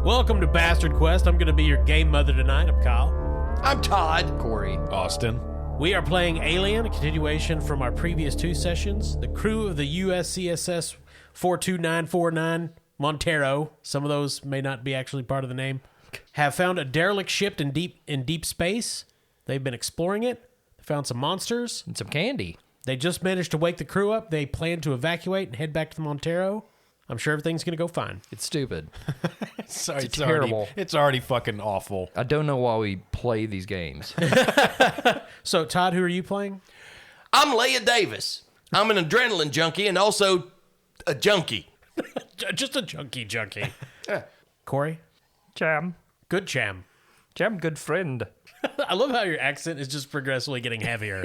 Welcome to Bastard Quest. I'm going to be your game mother tonight. I'm Kyle. I'm Todd. Corey. Austin. We are playing Alien, a continuation from our previous two sessions. The crew of the USCSS 42949 Montero, some of those may not be actually part of the name, have found a derelict ship in deep space. They've been exploring it. They found some monsters. And some candy. They just managed to wake the crew up. They plan to evacuate and head back to the Montero. I'm sure everything's going to go fine. It's stupid. Sorry, It's terrible. It's already fucking awful. I don't know why we play these games. So, Todd, who are you playing? I'm Leia Davis. I'm an adrenaline junkie and also a junkie. Just a junkie. Corey? Cham. Good cham. Cham, good friend. I love how your accent is just progressively getting heavier.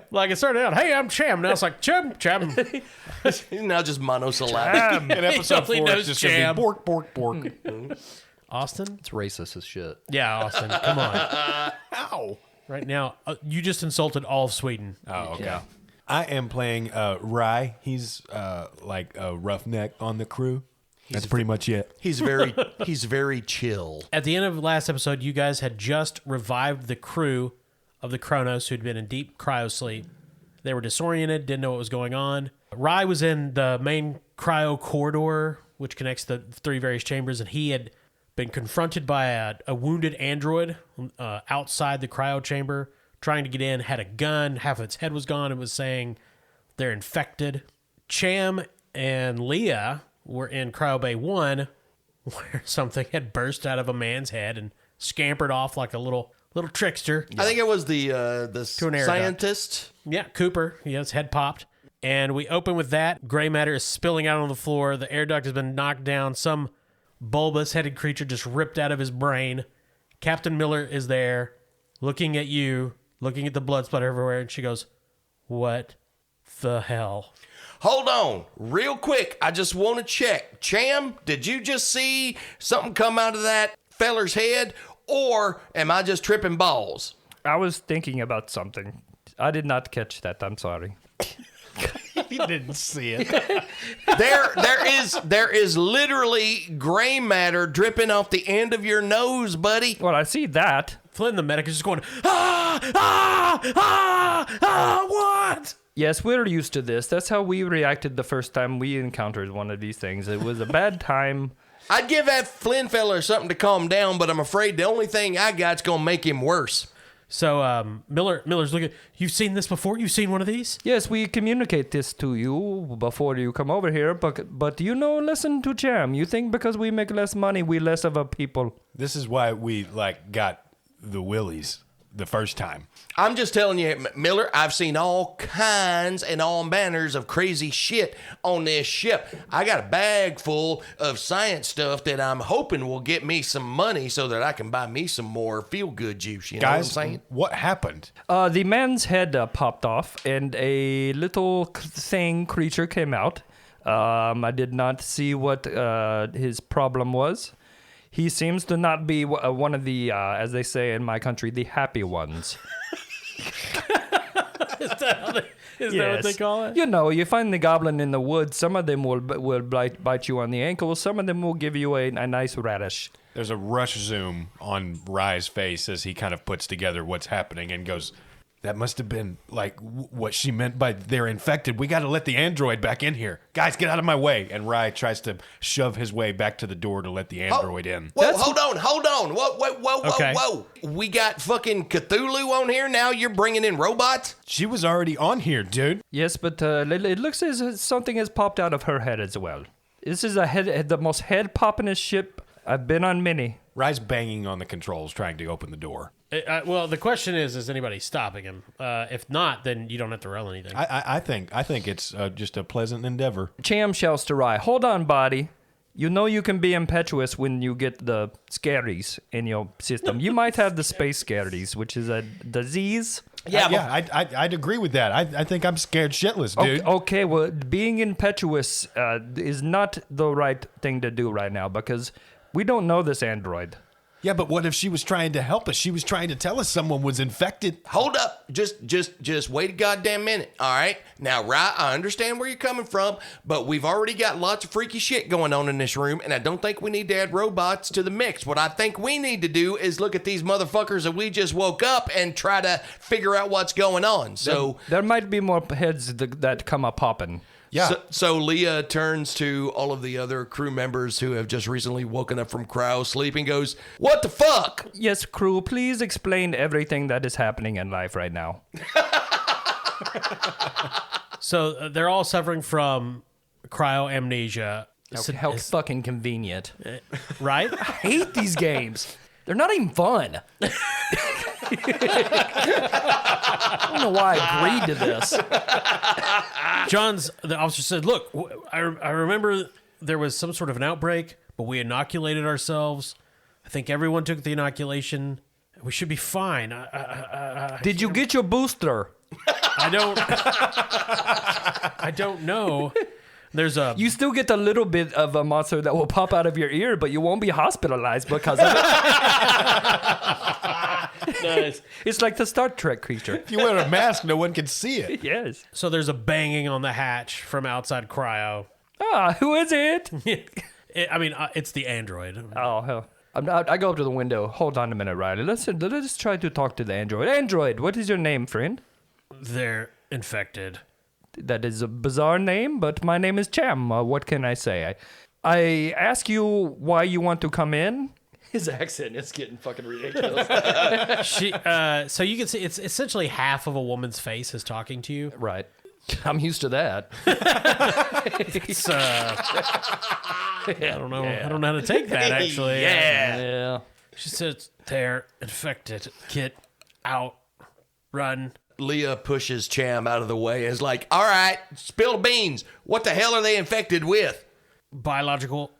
Like it started out, hey, I'm Cham. Now it's like, Cham. Now just monosyllabic. Cham. In episode He 4, knows it's just going to jam. be bork, bork, bork. Austin? It's racist as shit. Yeah, Austin. Come on. Ow. Right now, you just insulted all of Sweden. Oh, okay. Yeah. I am playing Rye. He's like a roughneck on the crew. That's pretty much it. He's very chill. At the end of last episode, you guys had just revived the crew of the Kronos who'd been in deep cryo sleep. They were disoriented, didn't know what was going on. Rye was in the main cryo corridor, which connects the three various chambers, and he had been confronted by a wounded android outside the cryo chamber, trying to get in, had a gun, half of its head was gone, and was saying they're infected. Cham and Leah were in Cryo Bay 1, where something had burst out of a man's head and scampered off like a little trickster. I think it was the an air scientist. Yeah, Cooper. Yeah, his head popped. And we open with that. Gray matter is spilling out on the floor. The air duct has been knocked down. Some bulbous-headed creature just ripped out of his brain. Captain Miller is there, looking at you, looking at the blood splatter everywhere, and she goes, "What the hell?" Hold on, real quick. I just want to check. Cham, did you just see something come out of that feller's head, or am I just tripping balls? I was thinking about something. I did not catch that. I'm sorry. He didn't see it. There is literally gray matter dripping off the end of your nose, buddy. Well, I see that. Flynn, the medic, is just going, what? Yes, we're used to this. That's how we reacted the first time we encountered one of these things. It was a bad time. I'd give that Flynn feller something to calm down, but I'm afraid the only thing I got's gonna make him worse. So Miller's looking. You've seen this before? You've seen one of these? Yes, we communicate this to you before you come over here, but you know, listen to Cham. You think because we make less money, we less of a people. This is why we got the willies the first time. I'm just telling you, Miller, I've seen all kinds and all manners of crazy shit on this ship. I got a bag full of science stuff that I'm hoping will get me some money so that I can buy me some more feel-good juice. You know Guys, what I'm saying? what happened? The man's head popped off, and a little creature came out. I did not see what his problem was. He seems to not be one of the, as they say in my country, the happy ones. Is that what they call it? You know, you find the goblin in the woods. Some of them will bite you on the ankle. Some of them will give you a nice radish. There's a rush zoom on Rye's face as he kind of puts together what's happening and goes, that must have been what she meant by they're infected. We got to let the android back in here. Guys, get out of my way. And Rye tries to shove his way back to the door to let the android in. Whoa, hold on. Okay. Whoa. We got fucking Cthulhu on here. Now you're bringing in robots? She was already on here, dude. Yes, but it looks as something has popped out of her head as well. This is the most head-poppingest ship I've been on many. Rye's banging on the controls trying to open the door. Well, the question is anybody stopping him? If not, then you don't have to roll anything. I think it's just a pleasant endeavor. Cham shouts to Rye, "Hold on, body. You know you can be impetuous when you get the scaries in your system. You might have the space scaries, which is a disease." I'd agree with that. I think I'm scared shitless, dude. Okay, well, being impetuous is not the right thing to do right now because we don't know this android. Yeah, but what if she was trying to help us? She was trying to tell us someone was infected. Hold up. Just wait a goddamn minute. All right. Now, right, I understand where you're coming from, but we've already got lots of freaky shit going on in this room, and I don't think we need to add robots to the mix. What I think we need to do is look at these motherfuckers that we just woke up and try to figure out what's going on. So There might be more heads that come up popping. Yeah. So Leah turns to all of the other crew members who have just recently woken up from cryo sleep and goes, "What the fuck?" Yes, crew, please explain everything that is happening in life right now. So they're all suffering from cryoamnesia. How fucking convenient. Right? I hate these games. They're not even fun. I don't know why I agreed to this. The officer said, look, I remember there was some sort of an outbreak, but we inoculated ourselves. I think everyone took the inoculation. We should be fine. Did you get your booster? I don't know. There's a You still get a little bit of a monster that will pop out of your ear, but you won't be hospitalized because of it. nice. It's like the Star Trek creature. If you wear a mask, no one can see it. Yes. So there's a banging on the hatch from outside cryo. Who is it? It's the android. Oh, hell. I go up to the window. Hold on a minute, Riley. Let's try to talk to the android. Android, what is your name, friend? They're infected. That is a bizarre name, but my name is Cham. What can I say? I ask you why you want to come in. His accent is getting fucking ridiculous. So you can see it's essentially half of a woman's face is talking to you. Right. I'm used to that. It's, I don't know. I don't know how to take that actually. Yeah. She says they're infected. Get out. Run. Leah pushes Cham out of the way and is like, "All right, spill the beans. What the hell are they infected with?" Biological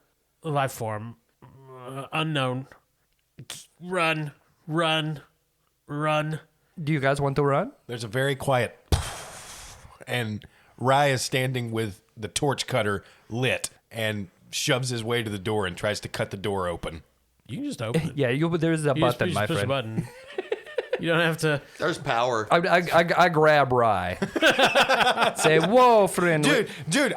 life form. Unknown. Run. Run. Run. Do you guys want to run? There's a very quiet and Rye is standing with the torch cutter lit and shoves his way to the door and tries to cut the door open. You can just open it. Yeah, there's a You just- button, you just my push a friend. button. You don't have to. There's power. I grab Rye. Say, whoa, friend. Dude, we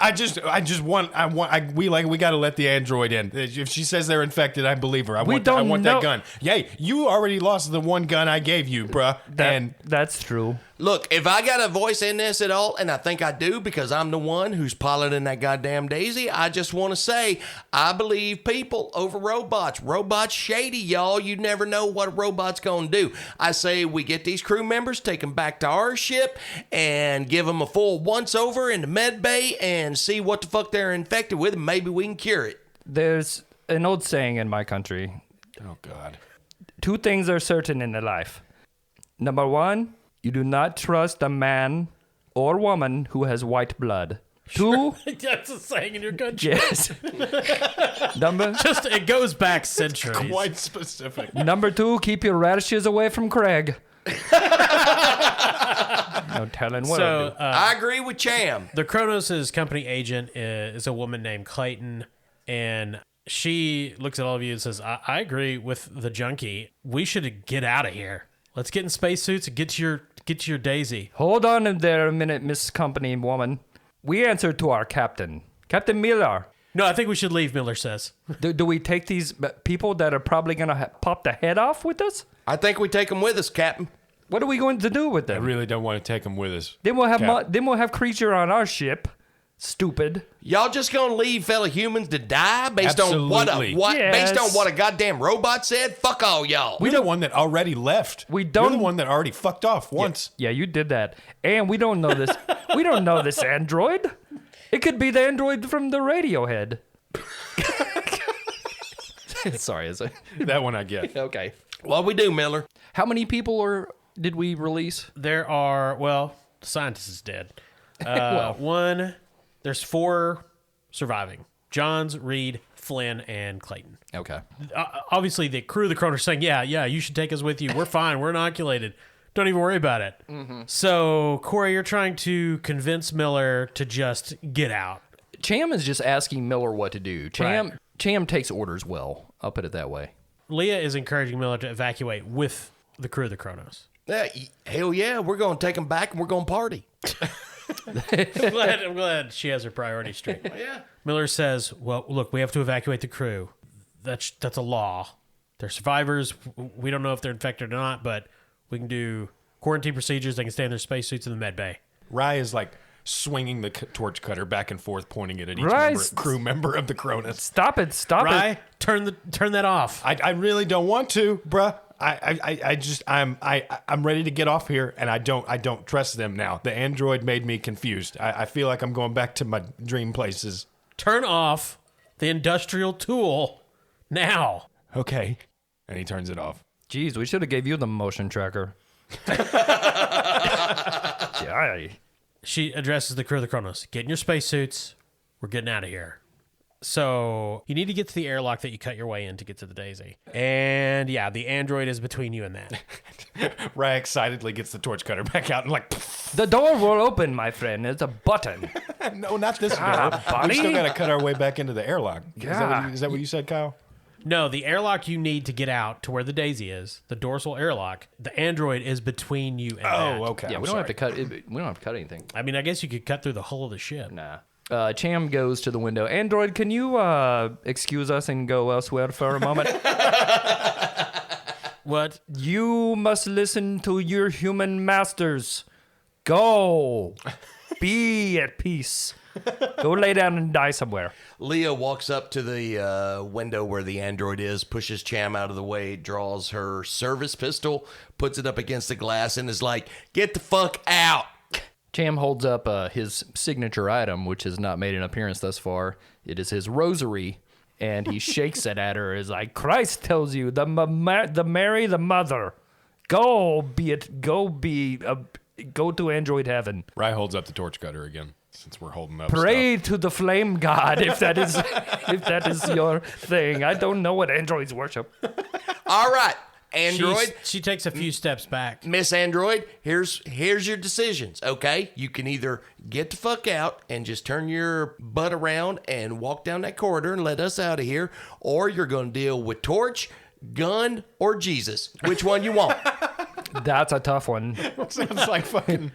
got to let the android in. If she says they're infected, I believe her. I want know. that gun. Yay, you already lost the one gun I gave you, bruh. That's true. Look, if I got a voice in this at all, and I think I do because I'm the one who's piloting that goddamn Daisy, I just want to say I believe people over robots. Robots shady, y'all. You never know what a robot's going to do. I say we get these crew members, take them back to our ship, and give them a full once-over in the med bay and see what the fuck they're infected with, and maybe we can cure it. There's an old saying in my country. Oh, God. 2 things are certain in life. Number 1, you do not trust a man or woman who has white blood. 2, That's a saying in your country. yes. It goes back centuries. Quite specific. Number 2, keep your radishes away from Craig. No telling what I'll do. I agree with Cham. The Kronos' company agent is a woman named Clayton, and she looks at all of you and says, I agree with the junkie. We should get out of here. Let's get in spacesuits and get to your Daisy. Hold on there a minute, Miss Company Woman. We answer to our captain. Captain Miller. No, I think we should leave, Miller says. Do we take these people that are probably going to pop the head off with us? I think we take them with us, Captain. What are we going to do with I them? really don't want to take him with us. Then we'll have Cap. then we'll have creature on our ship. Stupid. Y'all just gonna leave fellow humans to die based on Absolutely. Yes. based on what a goddamn robot said? Fuck all y'all. We're the one that already left. We You're don't- the one that already fucked off once. Yeah, you did that. And we don't know this. We don't know this android. It could be the android from the Radiohead. Sorry, is it? That one I get. Okay. What we do, Miller? How many people did we release? There are, the scientist is dead. There's 4 surviving. Johns, Reed, Flynn, and Clayton. Okay. Obviously, the crew of the Kronos are saying, yeah, you should take us with you. We're fine. We're inoculated. Don't even worry about it. Mm-hmm. So, Corey, you're trying to convince Miller to just get out. Cham is just asking Miller what to do. Cham takes orders well. I'll put it that way. Leah is encouraging Miller to evacuate with the crew of the Kronos. Yeah, hell yeah, we're going to take them back and we're going to party. I'm glad she has her priorities straight. Yeah. Miller says, well, look, we have to evacuate the crew. That's a law. They're survivors. We don't know if they're infected or not, but we can do quarantine procedures. They can stay in their spacesuits in the med bay. Rye is like swinging the torch cutter back and forth, pointing it at each Rye, crew member of the Cronus. Stop it! Stop Rye, it! turn that off. I really don't want to, bruh. I'm ready to get off here, and I don't trust them now. The android made me confused. I feel like I'm going back to my dream places. Turn off the industrial tool now. Okay, and he turns it off. Jeez, we should have gave you the motion tracker. Yeah. She addresses the crew of the Kronos. Get in your spacesuits. We're getting out of here. So you need to get to the airlock that you cut your way in to get to the Daisy. And yeah, the android is between you and that. Rye excitedly gets the torch cutter back out and like, The door will open, my friend. It's a button. no, not this Ah, door. buddy. We still got to cut our way back into the airlock. Yeah. Is that what you said, Kyle? No, the airlock you need to get out to where the Daisy is, the dorsal airlock, the android is between you and that. Oh, okay. Yeah, we don't have to cut. We don't have to cut anything. I mean, I guess you could cut through the hull of the ship. Nah. Cham goes to the window. Android, can you excuse us and go elsewhere for a moment? What? You must listen to your human masters. Go. Be at peace. Go lay down and die somewhere. Leah walks up to the window where the android is, pushes Cham out of the way, draws her service pistol, puts it up against the glass, and is like, get the fuck out. Cham holds up his signature item, which has not made an appearance thus far. It is his rosary, and he shakes it at her. Is like, Christ tells you, the Mary, the mother. Go to android heaven. Rye holds up the torch cutter again, since we're holding up Pray stuff. to the flame god if that is your thing. I don't know what androids worship. All right, android. She takes a few steps back. Miss Android, here's your decisions, okay? You can either get the fuck out and just turn your butt around and walk down that corridor and let us out of here, or you're going to deal with torch, gun, or Jesus. Which one you want? That's a tough one. Sounds like fucking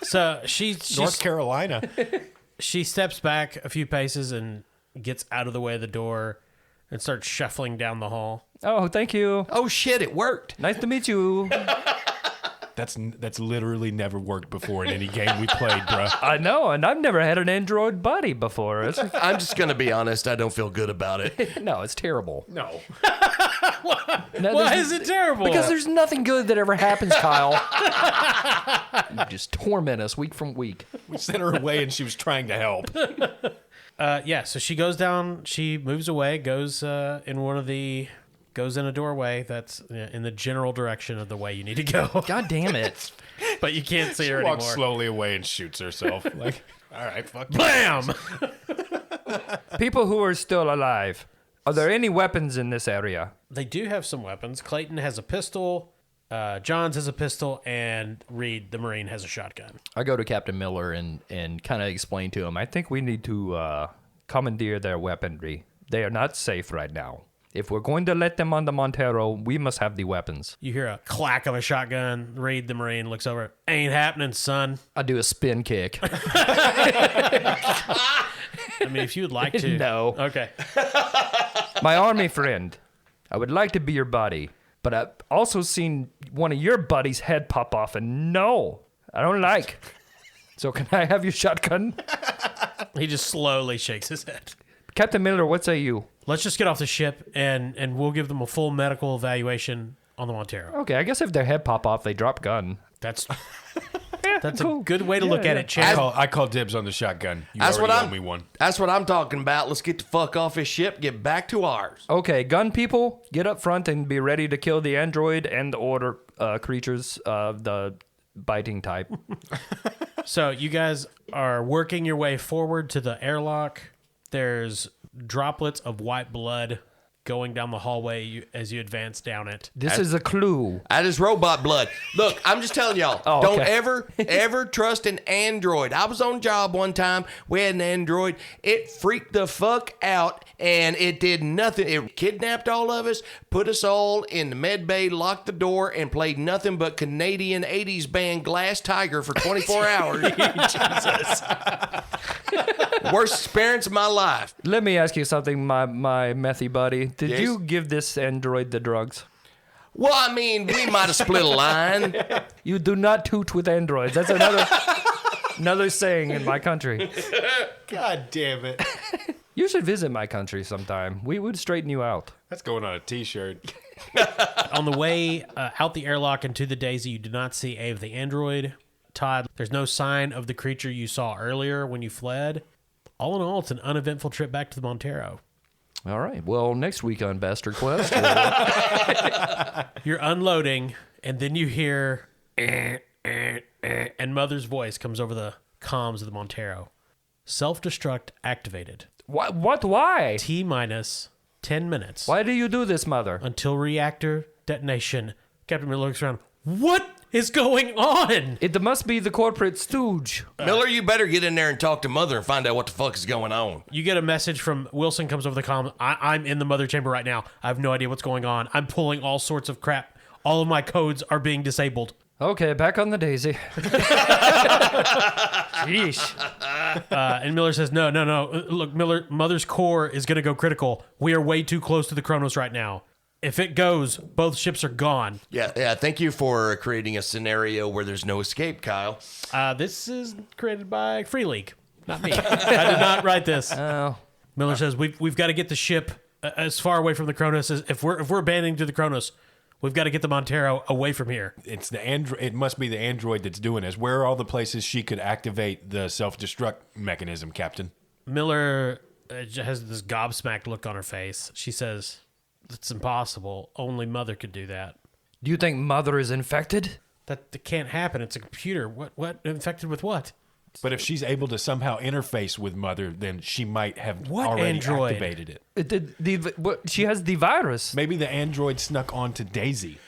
So North Carolina. she steps back a few paces and gets out of the way of the door and starts shuffling down the hall. Oh, thank you. Oh shit, it worked. Nice to meet you. That's literally never worked before in any game we played, bruh. I know, and I've never had an android buddy before. I'm just going to be honest, I don't feel good about it. no, it's terrible. No. No, Why there's- is it terrible? Because there's nothing good that ever happens, Kyle. You just torment us week from week. We sent her away and she was trying to help. Yeah, so she goes down, she moves away, goes in a doorway that's in the general direction of the way you need to go. God damn it. But you can't see her Walks anymore. slowly away and shoots herself. Like, all right, fuck you. Bam! People who are still alive, are there any weapons in this area? They do have some weapons. Clayton has a pistol, Johns has a pistol, and Reed, the Marine, has a shotgun. I go to Captain Miller and kind of explain to him. I think we need to commandeer their weaponry. They are not safe right now. If we're going to let them on the Montero, we must have the weapons. You hear a clack of a shotgun. Reed, the Marine, looks over. Ain't happening, son. I do a spin kick. I mean, if you would like to. No. Okay. My army friend, I would like to be your buddy, but I've also seen one of your buddies' head pop off, and no, I don't like. So can I have your shotgun? He just slowly shakes his head. Captain Miller, what say you? Let's just get off the ship, and we'll give them a full medical evaluation on the Montero. Okay, I guess if their head pop off, they drop gun. That's That's a good way to look at it, Chad. I call dibs on the shotgun. You That's what already I'm. owe me one. That's what I'm talking about. Let's get the fuck off this ship. Get back to ours. Okay, gun people, get up front and be ready to kill the android and the order creatures of the biting type. So you guys are working your way forward to the airlock. There's droplets of white blood going down the hallway as you advance down it. This is a clue. That is robot blood. Look, I'm just telling y'all, Oh, don't okay. ever trust an android. I was on job one time. We had an android. It freaked the fuck out, and it did nothing. It kidnapped all of us, put us all in the med bay, locked the door, and played nothing but Canadian 80s band Glass Tiger for 24 hours. Jesus. Worst experience of my life. Let me ask you something, my methy buddy. Did Yes? you give this android the drugs? Well, I mean, we might have split a line. You do not toot with androids. That's another saying in my country. God damn it. You should visit my country sometime. We would straighten you out. That's going on a t-shirt. On the way out the airlock and to the Daisy, you do not see Ave the android. Todd, there's no sign of the creature you saw earlier when you fled. All in all, it's an uneventful trip back to the Montero. All right. Well, next week on Bastard Quest. You're unloading, and then you hear, and Mother's voice comes over the comms of the Montero. Self-destruct activated. What? Why? T minus 10 minutes Why do you do this, Mother? until reactor detonation. Captain Miller looks around. What is going on? It must be the corporate stooge. Miller, you better get in there and talk to Mother and find out what the fuck is going on. You get a message from Wilson, comes over the comm. I'm in the Mother chamber right now. I have no idea what's going on. I'm pulling all sorts of crap. All of my codes are being disabled. Okay, back on the Daisy. Sheesh. And Miller says, no. Look, Miller, Mother's core is going to go critical. We are way too close to the Kronos right now. If it goes, both ships are gone. Yeah. Thank you for creating a scenario where there's no escape, Kyle. This is created by Free League, not me. I did not write this. Oh. Miller says we've got to get the ship as far away from the Kronos as if we're abandoning to the Kronos. We've got to get the Montero away from here. It's the android. It must be the android that's doing this. Where are all the places she could activate the self-destruct mechanism, Captain? Miller has this gobsmacked look on her face. She says, "It's impossible. Only Mother could do that. Do you think Mother is infected? That can't happen. It's a computer. What infected with what? But if she's able to somehow interface with Mother, then she might have What already android? activated it. She has the virus. Maybe the android snuck onto Daisy.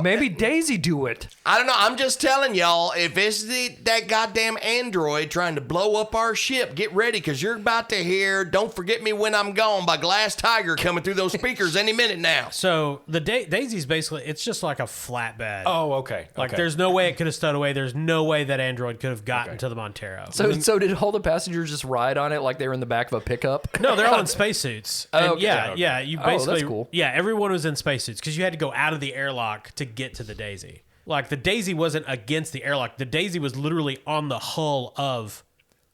Maybe Daisy do it. I don't know. I'm just telling y'all, if it's that goddamn android trying to blow up our ship, get ready, because you're about to hear "Don't Forget Me When I'm Gone" by Glass Tiger coming through those speakers any minute now. So the Daisy's basically, it's just like a flatbed. Oh, okay. Like okay. there's no way it could have stowed away. There's no way that android could have gotten to the Montero. So did all the passengers just ride on it like they were in the back of a pickup? No, they're all in spacesuits. Oh, And okay. Yeah. You Oh, basically, that's cool. Yeah, everyone was in spacesuits because you had to go out of the airlock to get to the Daisy. Like the Daisy wasn't against the airlock. The Daisy was literally on the hull of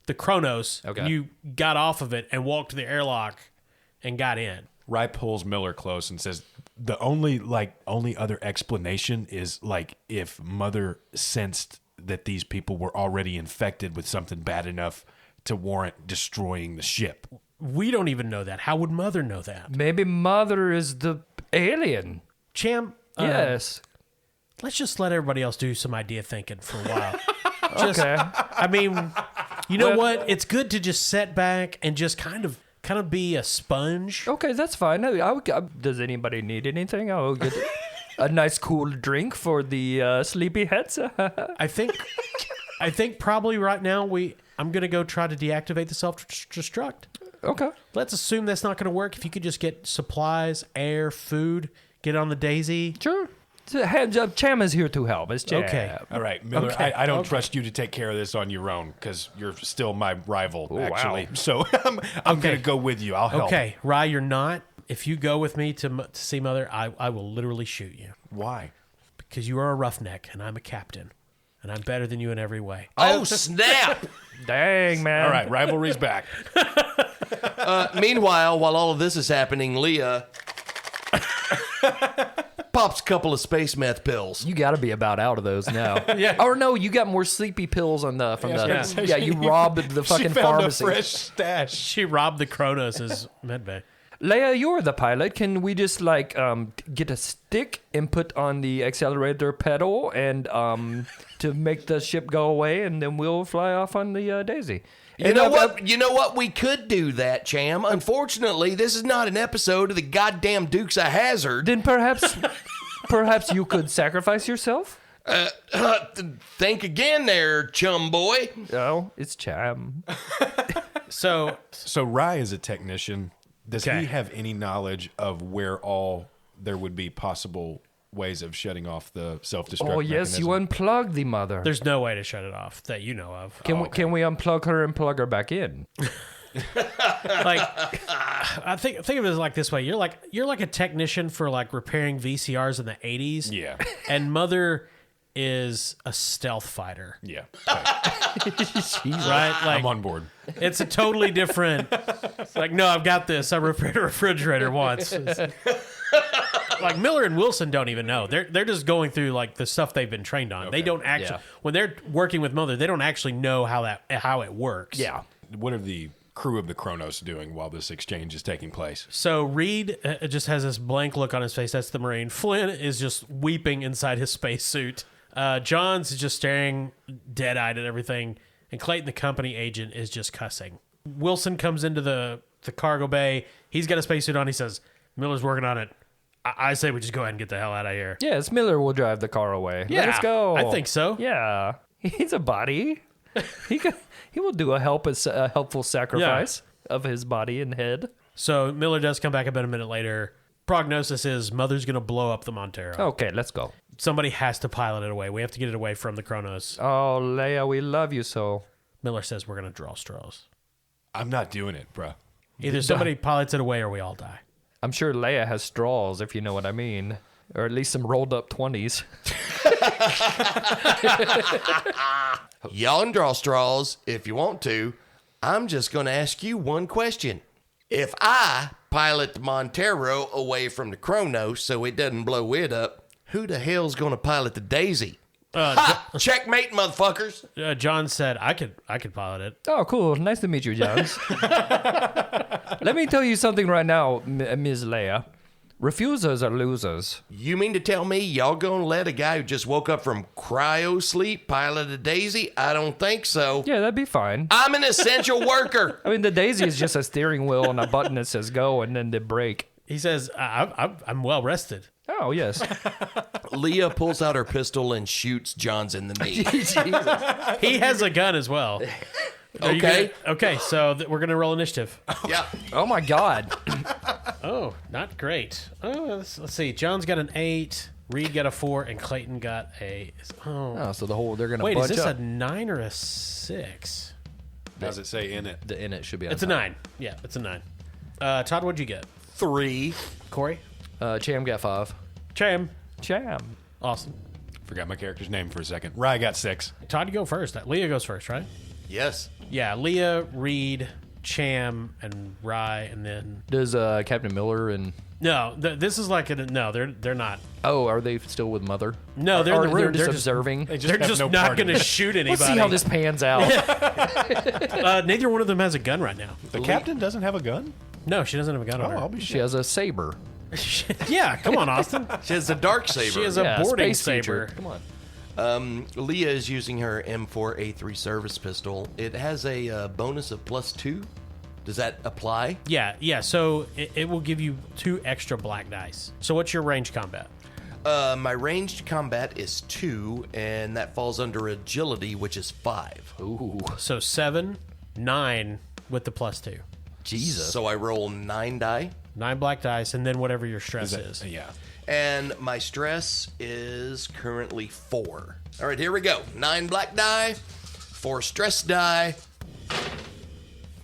the Kronos. Okay. And you got off of it and walked to the airlock and got in. Rye pulls Miller close and says, "The only other explanation is like if Mother sensed that these people were already infected with something bad enough to warrant destroying the ship." We don't even know that. How would Mother know that? Maybe Mother is the alien. Cham, Yes. let's just let everybody else do some idea thinking for a while. Okay. I mean, you know what? It's good to just sit back and just kind of be a sponge. Okay, that's fine. Does anybody need anything? I'll get a nice cool drink for the sleepy heads. I think probably right now I'm gonna go try to deactivate the self-destruct. Okay. Let's assume that's not gonna work. If you could just get supplies, air, food, get on the Daisy. Sure. Cham is here to help. It's Cham. Okay. All right, Miller, Okay, I don't okay. trust you to take care of this on your own because you're still my rival, wow. actually. So I'm going to go with you. I'll help. Okay, Rye, you're not. If you go with me to see Mother, I will literally shoot you Why? because you are a roughneck and I'm a captain, and I'm better than you in every way. Oh, snap! Dang, man. All right, rivalry's back. Meanwhile, while all of this is happening, Leah pops a couple of space meth pills. You got to be about out of those now. Yeah. Or no, you got more sleepy pills on the from the. Yeah. Yeah, you robbed the fucking she found pharmacy. a fresh stash. She robbed the Kronos' medbay. Leia, you're the pilot. Can we just like get a stick and put on the accelerator pedal and to make the ship go away, and then we'll fly off on the Daisy? You know what? You know what? We could do that, Cham. Unfortunately, this is not an episode of the goddamn Dukes of Hazzard. Then perhaps you could sacrifice yourself. Think again, there, chum boy. Oh, it's Cham. So So Rye is a technician. Does Okay. he have any knowledge of where all there would be possible ways of shutting off the self-destruct Oh yes, you mechanism? unplug the mother. there's no way to shut it off that you know of. Can we unplug her and plug her back in? Like, I think of it as like this way: you're like a technician for like repairing VCRs in the 80s. Yeah. And Mother is a stealth fighter, Yeah. right? Like, I'm on board. it's a totally different. It's like, no, I've got this. I repaired a refrigerator once. Like Miller and Wilson don't even know. They're just going through like the stuff they've been trained on. They don't actually when they're working with Mother, they don't actually know how it works. Yeah. What are the crew of the Kronos doing while this exchange is taking place? So Reed just has this blank look on his face. That's the Marine. Flynn is just weeping inside his spacesuit. Johns is just staring dead-eyed at everything. And Clayton, the company agent, is just cussing. Wilson comes into the cargo bay. He's got a spacesuit on. He says, Miller's working on it. I say we just go ahead and get the hell out of here. Yes, Miller will drive the car away. Yeah, Let's go. I think so. Yeah, he's a body. He will do a helpful sacrifice of his body and head. So Miller does come back about a minute later. Prognosis is Mother's going to blow up the Montero. Okay, let's go. Somebody has to pilot it away. We have to get it away from the Kronos. Oh, Leia, we love you so. Miller says we're going to draw straws. I'm not doing it, bro. Either somebody pilots it away or we all die. I'm sure Leia has straws, if you know what I mean. Or at least some rolled up 20s. Y'all can draw straws if you want to. I'm just going to ask you one question. If I pilot the Montero away from the Kronos so it doesn't blow it up, who the hell's going to pilot the Daisy? Checkmate, motherfuckers. John said I could pilot it. Oh, cool. Nice to meet you, Johns. Let me tell you something right now, Ms. Leia. Refusers are losers. You mean to tell me y'all gonna let a guy who just woke up from cryo sleep pilot a Daisy? I don't think so. Yeah, that'd be fine. I'm an essential worker. I mean, the Daisy is just a steering wheel and a button that says go and then the brake. He says I'm well rested. Oh, yes. Leah pulls out her pistol and shoots Johns in the knee. He has a gun as well. Are you Okay. gonna- okay, so we're gonna roll initiative. Yeah. Oh, my God. Oh, not great. Oh, let's see. John's got an 8, Reed got a 4, and Clayton got a. Oh, Oh, so they're gonna wait, is bunch this up. a 9 or a 6? Does it say in it? The in it should be on It's a top. 9. Yeah, it's a 9. Todd, what'd you get? 3. Corey, Cham got 5. Cham, Jam. Austin. Forgot my character's name for a second. Rye got 6. Todd, you go first. Leah goes first, right? Yes. Yeah, Leah, Reed, Cham, and Rye, and then Does Captain Miller and no. This is like no. They're not. oh, are they still with Mother? No, they're in the Or they're room. just They're just observing. they're have just no not part in going to it. shoot anybody. Let's see how this pans out. Neither one of them has a gun right now. The captain doesn't have a gun? No, she doesn't have a gun on Oh, her. I'll be She has a saber. Yeah, come on, Austin. She has a dark saber. She has a Yeah, boarding space saber. feature. Come on. Leah is using her M4A3 service pistol. It has a bonus of +2. Does that apply? Yeah. So it will give you 2 extra black dice. So what's your range combat? My ranged combat is 2, and that falls under agility, which is 5. Ooh, So 7, 9 with the +2. Jesus. So I roll 9 die, 9 black dice, and then whatever your stress is. Yeah. and my stress is currently 4. All right, here we go. 9 black die, 4 stress die.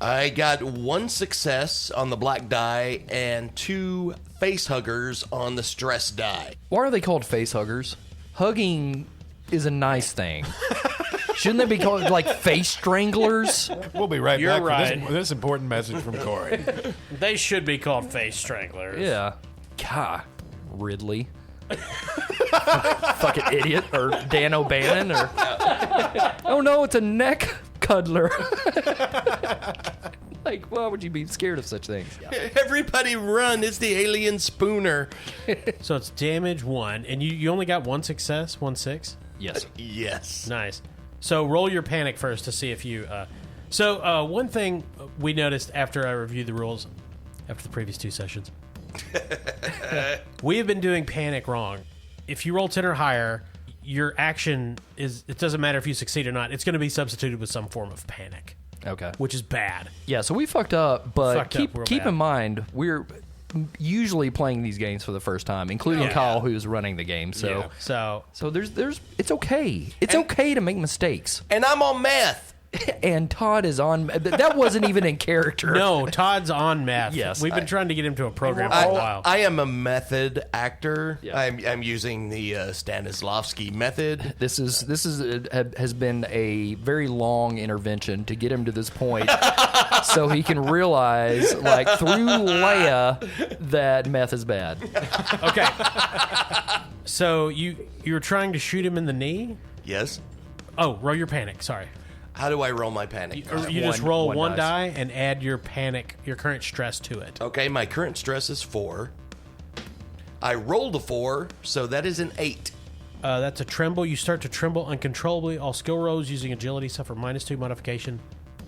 I got 1 success on the black die and 2 face huggers on the stress die. Why are they called face huggers? Hugging is a nice thing. Shouldn't they be called like face stranglers? We'll be right You're back right. for this important message from Corey. They should be called face stranglers. Yeah. God, Ridley. Fucking idiot. Or Dan O'Bannon. Or Oh, no, it's a neck cuddler. Like, why would you be scared of such things? Everybody run! It's the alien spooner. So it's damage 1, and you only got 1 success, 1 6. Yes. Yes. Nice. So roll your panic first to see if you. So one thing we noticed after I reviewed the rules after the previous 2 sessions, we have been doing panic wrong. If you roll 10 or higher, your action is. It doesn't matter if you succeed or not. It's going to be substituted with some form of panic, Okay. which is bad. Yeah, so we fucked up, but Fucked up real keep bad. in mind, we're usually playing these games for the first time, including Yeah. Kyle, who's running the game. So, Yeah. So there's it's okay. It's okay to make mistakes. And I'm on meth. And Todd is on. That wasn't even in character. no, Todd's on meth. Yes, we've been trying to get him to a program for a while. I am a method actor. Yeah. I'm using the Stanislavski method. This has been a very long intervention to get him to this point, so he can realize, like through Leia, that meth is bad. Okay. So you're trying to shoot him in the knee? Yes. Oh, roll your panic. Sorry. How do I roll my panic? Or you just One- roll one one dice. die and add your panic, your current stress to it. Okay, my current stress is 4. I rolled a 4, so that is an 8. That's a tremble. You start to tremble uncontrollably. All skill rolls using agility suffer -2 modification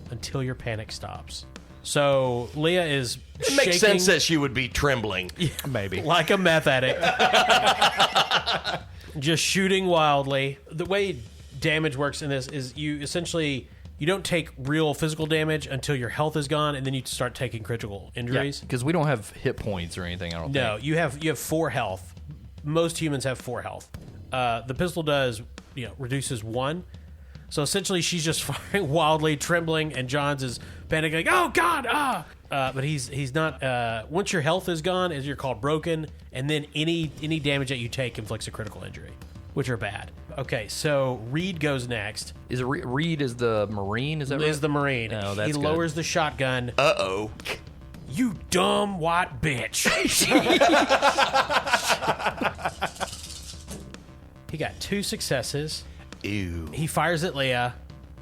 until your panic stops. So Leah is It makes shaking sense that she would be trembling. Maybe. like a meth addict, just shooting wildly. The way damage works in this is you don't take real physical damage until your health is gone, and then you start taking critical injuries. Because we don't have hit points or anything. I don't No, think. you have 4 health. Most humans have 4 health. The pistol does, reduces 1. So essentially, she's just firing wildly, trembling, and Johns is panicking. Oh God! But he's not. Once your health is gone, as you're called broken, and then any damage that you take inflicts a critical injury, which are bad. Okay, so Reed goes next. Is it Reed is the Marine? Is that right? Is the Marine? No, that's he good. lowers the shotgun. Uh-oh. You dumb white bitch. He got 2 successes. Ew. He fires at Leah.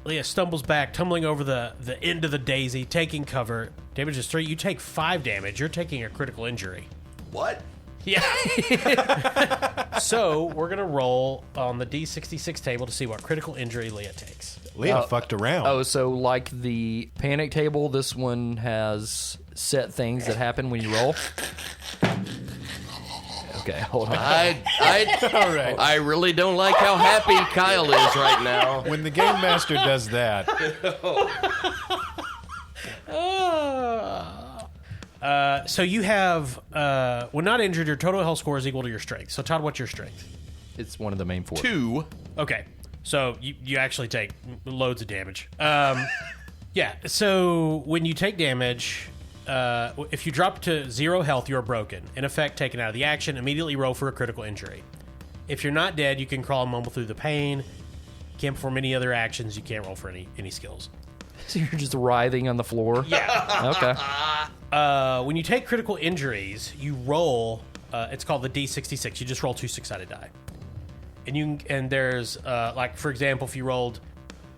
Leah stumbles back, tumbling over the end of the daisy, taking cover. Damage is 3. You take 5 damage. You're taking a critical injury. What? Yeah. So we're going to roll on the D66 table to see what critical injury Leah takes. Leah fucked around. Oh, so like the panic table, this one has set things that happen when you roll. Okay, hold on. I really don't like how happy Kyle is right now. When the game master does that, So you have, when not injured, your total health score is equal to your strength. So Todd, what's your strength? It's one of the main 4. 2. Okay, so you actually take loads of damage. Yeah, so when you take damage, if you drop to 0 health, you're broken. In effect, taken out of the action, immediately roll for a critical injury. If you're not dead, you can crawl and mumble through the pain. Can't perform any other actions. You can't roll for any skills. So you're just writhing on the floor? Yeah. Okay. When you take critical injuries, you roll. It's called the D66. You just roll 2 6-sided die, and there's like, for example, if you rolled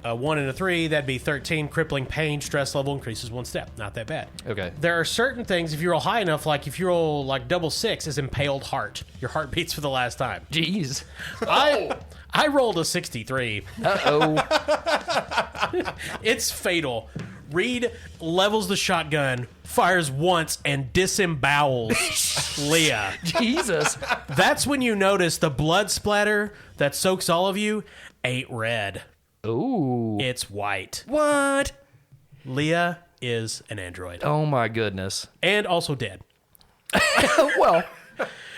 a 1 and a 3, that'd be 13. Crippling pain, stress level increases 1 step. Not that bad. Okay. There are certain things, if you roll high enough, like if you roll like double 6, is impaled heart. Your heart beats for the last time. Jeez. I rolled a 63. Uh-oh. It's fatal. Reed levels the shotgun, fires once, and disembowels Leah. Jesus. That's when you notice the blood splatter that soaks all of you ain't red. Ooh. It's white. What? Leah is an android. Oh my goodness. And also dead. Well,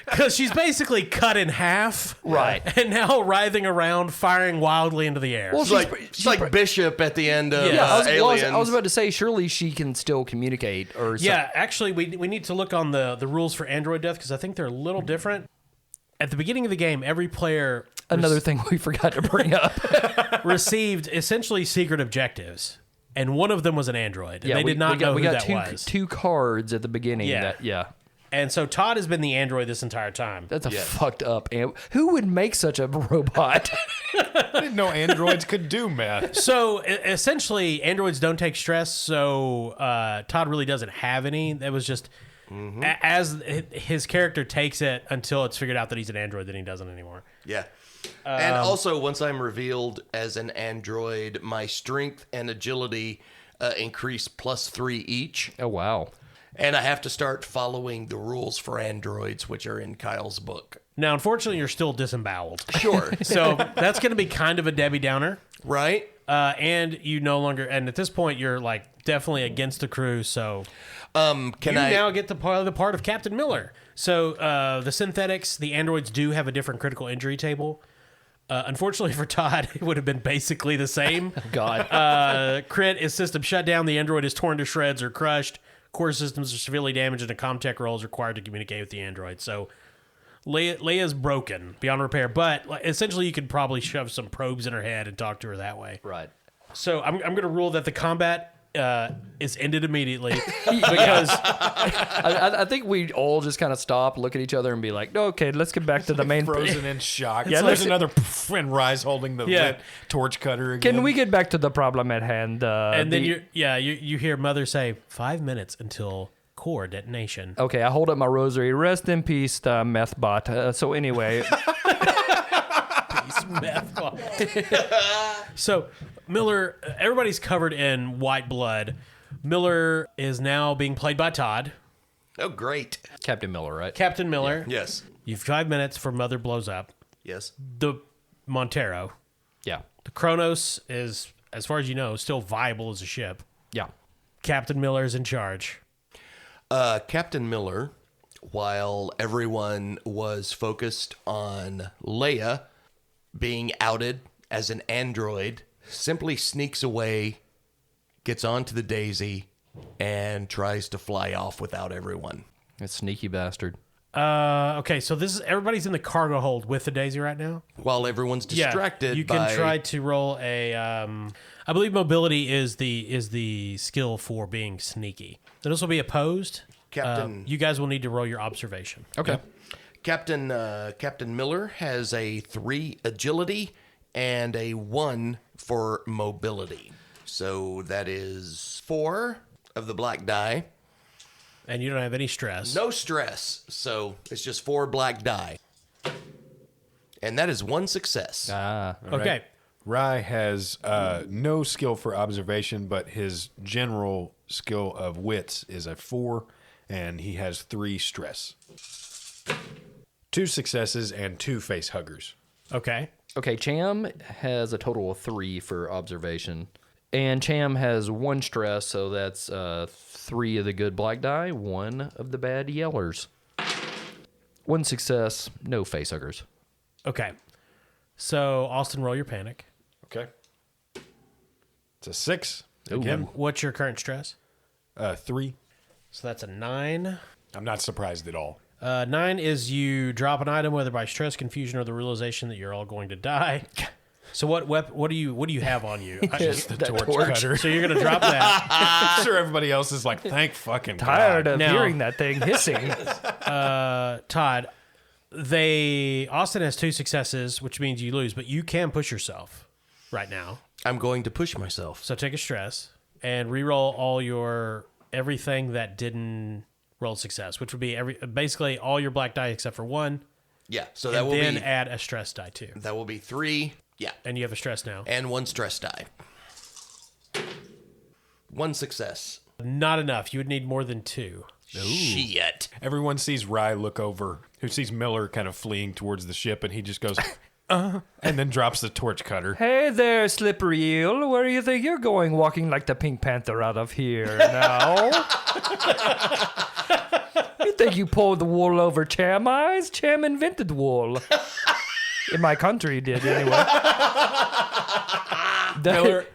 Because she's basically cut in half. Right. And now writhing around, firing wildly into the air. well, It's like Bishop at the end of Yeah, Aliens. I was about to say, surely she can still communicate or Yeah, actually, we need to look on the rules for android death because I think they're a little different. At the beginning of the game, every player Another thing we forgot to bring up. received essentially secret objectives, and one of them was an android. And Yeah, they did not know we who got that was. two cards at the beginning. Yeah. And so Todd has been the android this entire time. That's a fucked up. Who would make such a robot? I didn't know androids could do math. So essentially, androids don't take stress. So Todd really doesn't have any. That was just as his character takes it until it's figured out that he's an android, then he doesn't anymore. Yeah. And also, once I'm revealed as an android, my strength and agility increase +3 each. Oh, wow. And I have to start following the rules for androids, which are in Kyle's book. Now, unfortunately, you're still disemboweled. Sure. So that's going to be kind of a Debbie Downer. Right? And you no longer, and at this point, you're like definitely against the crew. So Can you I now get the part of Captain Miller. So the synthetics, the androids do have a different critical injury table. Unfortunately for Todd, it would have been basically the same. God. Crit is system shut down. The android is torn to shreds or crushed. Core systems are severely damaged, and a Comtech roll is required to communicate with the android. So Leia's broken beyond repair, but essentially you could probably shove some probes in her head and talk to her that way. Right. So I'm going to rule that the combat is ended immediately because I think we all just kind of stop, look at each other, and be like, Okay, let's get back to the main. Frozen in shock. Yeah, There's let's- another and Rise holding the lit torch cutter again. Can we get back to the problem at hand? and then you hear Mother say 5 minutes until core detonation. Okay, I hold up my rosary. Rest in peace, meth bot. So anyway, So Miller, everybody's covered in white blood. Miller is now being played by Todd. Oh, great. Captain Miller, right? Captain Miller. Yes. You've 5 minutes for Mother blows up. Yes. The Montero. Yeah. The Kronos is, as far as you know, still viable as a ship. Yeah. Captain Miller is in charge. Captain Miller, while everyone was focused on Leia being outed as an android, simply sneaks away, gets onto the Daisy, and tries to fly off without everyone. That sneaky bastard. Okay, so this is everybody's in the cargo hold with the Daisy right now. While everyone's distracted, you can try to roll a. I believe mobility is the skill for being sneaky. So this will be opposed. Captain. You guys will need to roll your observation. Okay. Captain Miller has a 3 agility and a 1 for mobility. So that is 4 of the black die. And you don't have any stress. No stress. So it's just 4 black die. And that is 1 success. Okay. Rye has no skill for observation, but his general skill of wits is a 4, and he has 3 stress. 2 successes and 2 face huggers. Okay. Okay, Cham has a total of 3 for observation. And Cham has 1 stress, so that's 3 of the good black die, 1 of the bad yellers. 1 success, no face huggers. Okay. So Austin, roll your panic. Okay. It's a 6. Ooh. Again, What's your current stress? 3. So that's a 9. I'm not surprised at all. 9 is you drop an item, whether by stress, confusion, or the realization that you're all going to die. So what do you have on you? Just the torch cutter. So you're gonna drop that. I'm sure everybody else is like, thank fucking tired God. of Now- hearing that thing hissing. Todd, Austin has 2 successes, which means you lose, but you can push yourself right now. I'm going to push myself. So take a stress and re-roll all your everything that didn't roll success, which would be basically all your black die except for 1. Yeah. So that And will then be add a stress die too. that will be 3. Yeah. And you have a stress now. And 1 stress die. 1 success. Not enough. You would need more than 2. Shit. Everyone sees Rye look over, who sees Miller kind of fleeing towards the ship, and he just goes, and then drops the torch cutter. Hey there, slippery eel. Where do you think you're going walking like the Pink Panther out of here now? You think you pulled the wool over Cham eyes? Cham invented wool. In my country, he did anyway.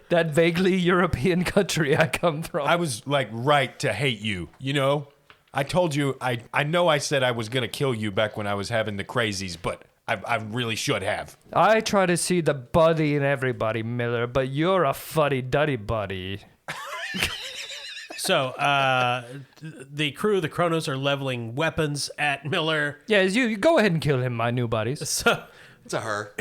That vaguely European country I come from. I was like right to hate you, you know? I told you, I know I said I was going to kill you back when I was having the crazies, but I really should have. I try to see the buddy in everybody, Miller, but you're a fuddy-duddy buddy. So the crew of the Kronos are leveling weapons at Miller. Yeah, you go ahead and kill him, my new buddies. So It's a her.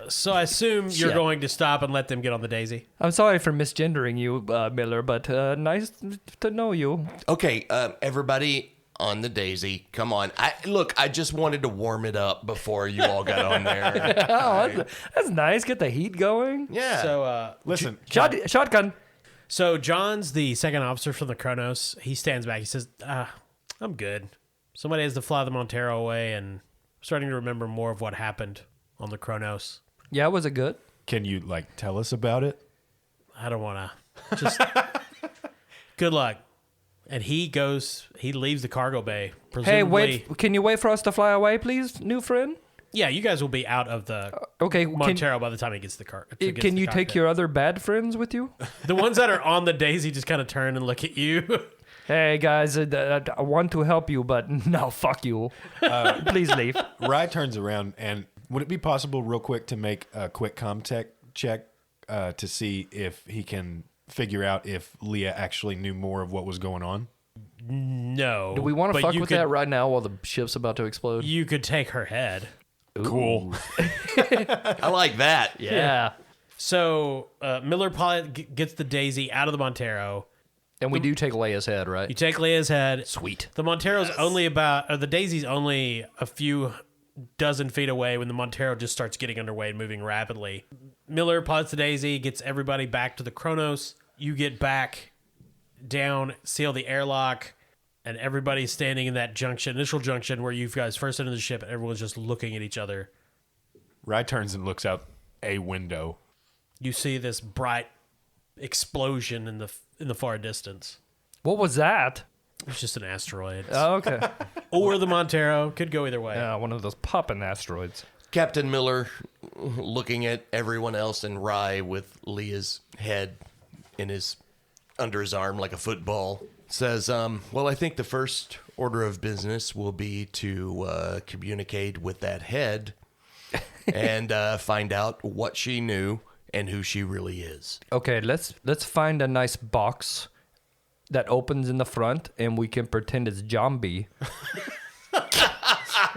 So I assume you're Shit. going to stop and let them get on the Daisy. I'm sorry for misgendering you, Miller, but nice to know you. Okay, everybody on the Daisy, come on. I just wanted to warm it up before you all got on there. Oh, that's nice. Get the heat going. Yeah. So Listen, Shotgun. So John's the second officer from the Kronos. He stands back. He says, I'm good. Somebody has to fly the Montero away, and I'm starting to remember more of what happened on the Kronos. Yeah, was it good? can you like tell us about it? I don't want to. Just good luck. And he leaves the cargo bay. Presumably, Hey, wait. Can you wait for us to fly away, please, new friend? Yeah, you guys will be out of the Okay. Montero by the time he gets to the car. Can you take your other bad friends with you? The ones that are on the Daisy just kind of turn and look at you. Hey, guys, I want to help you, but no, fuck you. Please leave. Rye turns around, and would it be possible, real quick, to make a quick comm check to see if he can figure out if Leah actually knew more of what was going on? No. Do we want to but fuck you with could- that right now while the ship's about to explode? You could take her head. Cool. I like that. Yeah. So Miller pilot gets the Daisy out of the Montero. And we do take Leia's head, right? You take Leia's head. Sweet. The Montero's the Daisy's only a few dozen feet away when the Montero just starts getting underway and moving rapidly. Miller pilots the Daisy, gets everybody back to the Kronos. You get back down, seal the airlock, and everybody's standing in that initial junction where you guys first entered the ship, and everyone's just looking at each other. Rye turns and looks out a window. You see this bright explosion in the far distance. What was that? It's just an asteroid. Oh, okay. Or the Montero. Could go either way. Yeah, one of those popping asteroids. Captain Miller looking at everyone else and Rye with Leah's head under his arm like a football says, well, I think the first order of business will be to communicate with that head and find out what she knew and who she really is. Okay, let's find a nice box that opens in the front, and we can pretend it's Zombie.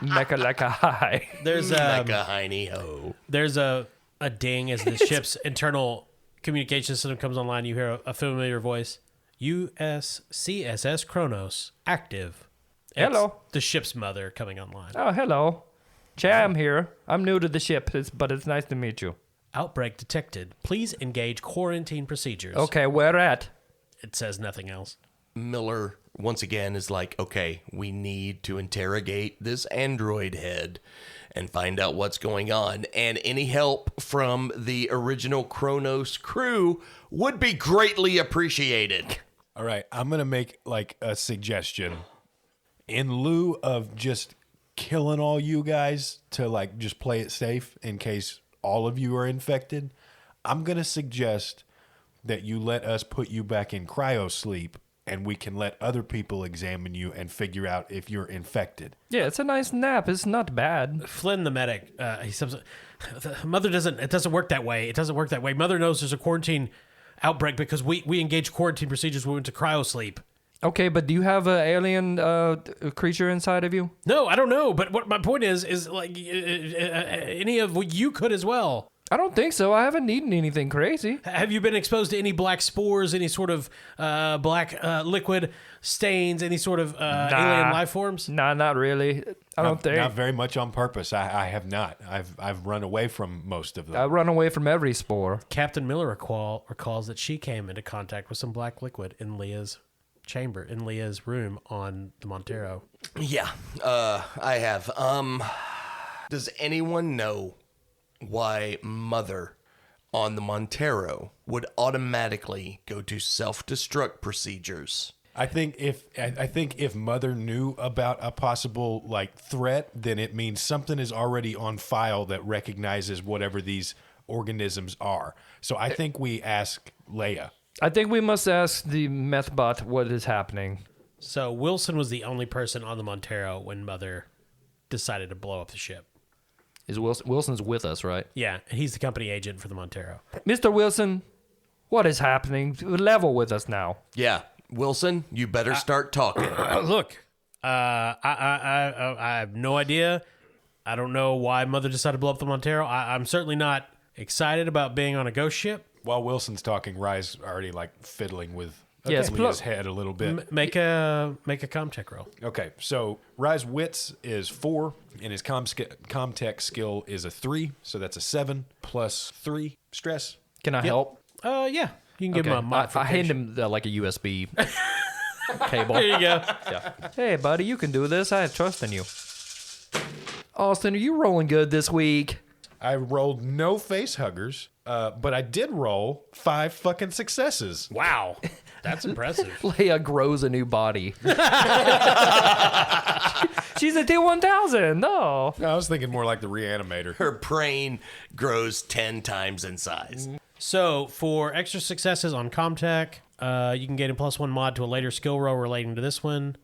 Make it like a high. There's Like a hiney ho. there's a ding as the ship's internal communication system comes online. You hear a familiar voice. USCSS Kronos active. It's Hello. the ship's mother coming online. Oh, hello. Cham here. I'm new to the ship, but it's nice to meet you. Outbreak detected. Please engage quarantine procedures. Okay, where at? It says nothing else. Miller, once again, is like, okay, we need to interrogate this android head and find out what's going on. And any help from the original Kronos crew would be greatly appreciated. All right, I'm going to make like a suggestion. In lieu of just killing all you guys to like just play it safe in case all of you are infected, I'm going to suggest that you let us put you back in cryo sleep and we can let other people examine you and figure out if you're infected. Yeah, it's a nice nap. It's not bad. Flynn, the medic, he says, Mother it doesn't work that way. It doesn't work that way. Mother knows there's a quarantine outbreak because we engaged quarantine procedures when we went to cryo sleep. Okay, but do you have an alien creature inside of you? No, I don't know. But what my point is like any of you could as well. I don't think so. I haven't eaten anything crazy. Have you been exposed to any black spores, any sort of black liquid stains, any sort of alien life forms? Nah, not really. I don't think. Not very much on purpose. I have not. I've run away from most of them. I run away from every spore. Captain Miller recalls that she came into contact with some black liquid in Leah's chamber, in Leah's room on the Montero. Yeah, I have. Does anyone know why Mother on the Montero would automatically go to self-destruct procedures? I think if Mother knew about a possible like threat, then it means something is already on file that recognizes whatever these organisms are. So I think we ask Leia. I think we must ask the methbot what is happening. So Wilson was the only person on the Montero when Mother decided to blow up the ship. Is Wilson's with us, right? Yeah, and he's the company agent for the Montero. Mr. Wilson, what is happening? Level with us now. Yeah, Wilson, you better start talking. Look, I have no idea. I don't know why Mother decided to blow up the Montero. I'm certainly not excited about being on a ghost ship. While Wilson's talking, Rye's already like fiddling with Yes, Leah's head a little bit. Make a comtech roll. Okay, so Rye's wits is 4, and his comtech skill is a 3, so that's a 7 plus 3 stress. Can I help? Yeah, you can give him a I modification. hand him like a USB cable. There you go. Yeah. Hey, buddy, you can do this. I trust in you. Austin, are you rolling good this week? I rolled no face huggers, but I did roll 5 fucking successes. Wow, that's impressive. Leia grows a new body. She's a T-1000. No. I was thinking more like the reanimator. Her brain grows 10 times in size. So for extra successes on comtech, you can gain a +1 mod to a later skill roll relating to this one.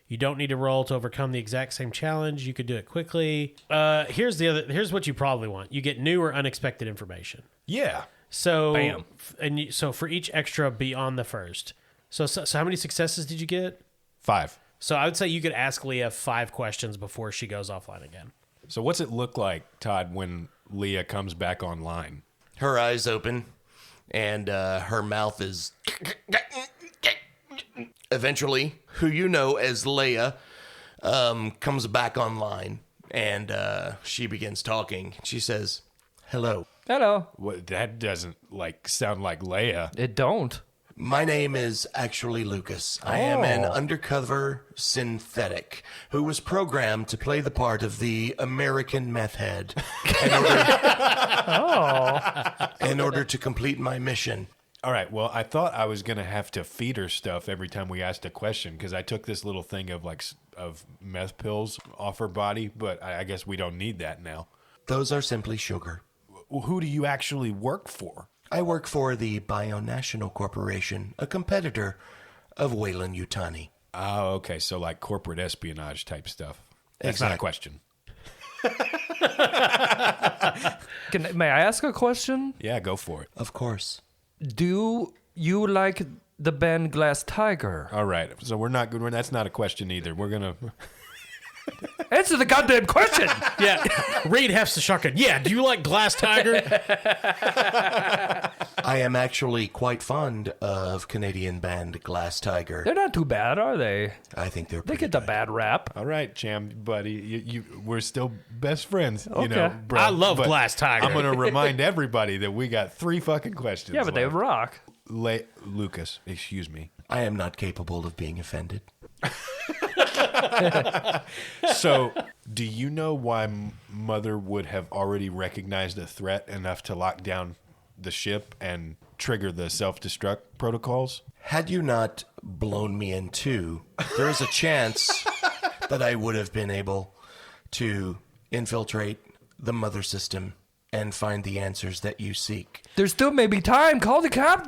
You don't need to roll to overcome the exact same challenge. You could do it quickly. Here's what you probably want. You get new or unexpected information. Yeah. So Bam. So for each extra beyond the first. So how many successes did you get? 5. So I would say you could ask Leah 5 questions before she goes offline again. So what's it look like, Todd, when Leah comes back online? Her eyes open, and her mouth is. Eventually, who you know as Leia comes back online, and she begins talking. She says, "Hello, Hello. What, that doesn't like sound like Leia. It don't. my name is actually Lucas. I am an undercover synthetic who was programmed to play the part of the American meth head in order to complete my mission." All right. Well, I thought I was gonna have to feed her stuff every time we asked a question because I took this little thing of of meth pills off her body, but I guess we don't need that now. Those are simply sugar. Well, who do you actually work for? I work for the Bionational Corporation, a competitor of Wayland Yutani. Oh, okay. So like corporate espionage type stuff. That's not a question. May I ask a question? Yeah, go for it. Of course. Do you like the band Glass Tiger? All right. So we're not good. That's not a question either. We're gonna. Answer the goddamn question. Yeah, Reed hefts the shotgun. Yeah, do you like Glass Tiger? I am actually quite fond of Canadian band Glass Tiger. They're not too bad, are they? I think they're They pretty get the good. bad rap. All right, Cham, buddy. We're still best friends. You Okay. know, bro. I love But Glass Tiger. I'm gonna remind everybody that we got 3 fucking questions. Yeah, but they left. rock. Lucas, excuse me. I am not capable of being offended. So, do you know why Mother would have already recognized a threat enough to lock down the ship and trigger the self-destruct protocols? Had you not blown me in two, there is a chance that I would have been able to infiltrate the mother system and find the answers that you seek. There's still maybe time. Call the cop.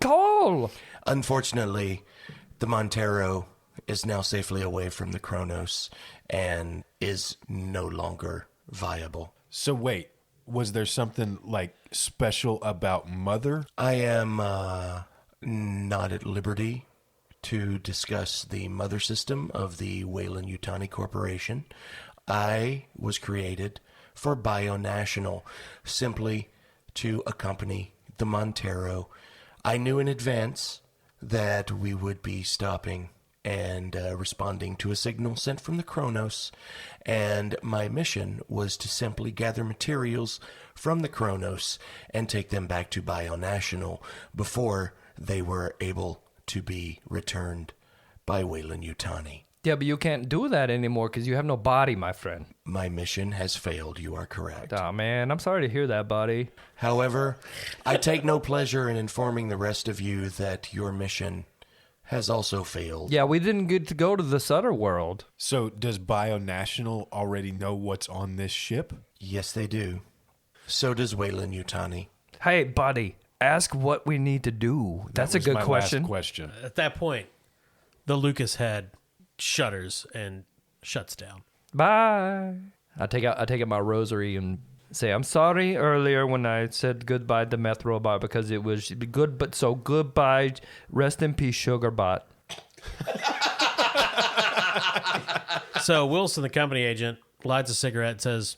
Call. Unfortunately, the Montero is now safely away from the Kronos and is no longer viable. So wait, was there something like special about Mother? I am not at liberty to discuss the mother system of the Wayland Yutani Corporation. I was created for Bionational, simply to accompany the Montero. I knew in advance that we would be stopping and responding to a signal sent from the Kronos, and my mission was to simply gather materials from the Kronos and take them back to Bionational before they were able to be returned by Wayland Yutani. Yeah, but you can't do that anymore because you have no body, my friend. My mission has failed, you are correct. Oh, man. I'm sorry to hear that, buddy. However, I take no pleasure in informing the rest of you that your mission has also failed. Yeah, we didn't get to go to the Sutter world. So does Bionational already know what's on this ship? Yes, they do. So does Wayland Yutani. Hey, buddy, ask what we need to do. That's a That was good my question. last question. At that point, the Lucas head shudders and shuts down. Bye. I take out my rosary and say, I'm sorry earlier when I said goodbye to meth robot because it was good, but so goodbye. Rest in peace, Sugarbot. So Wilson, the company agent, lights a cigarette, and says,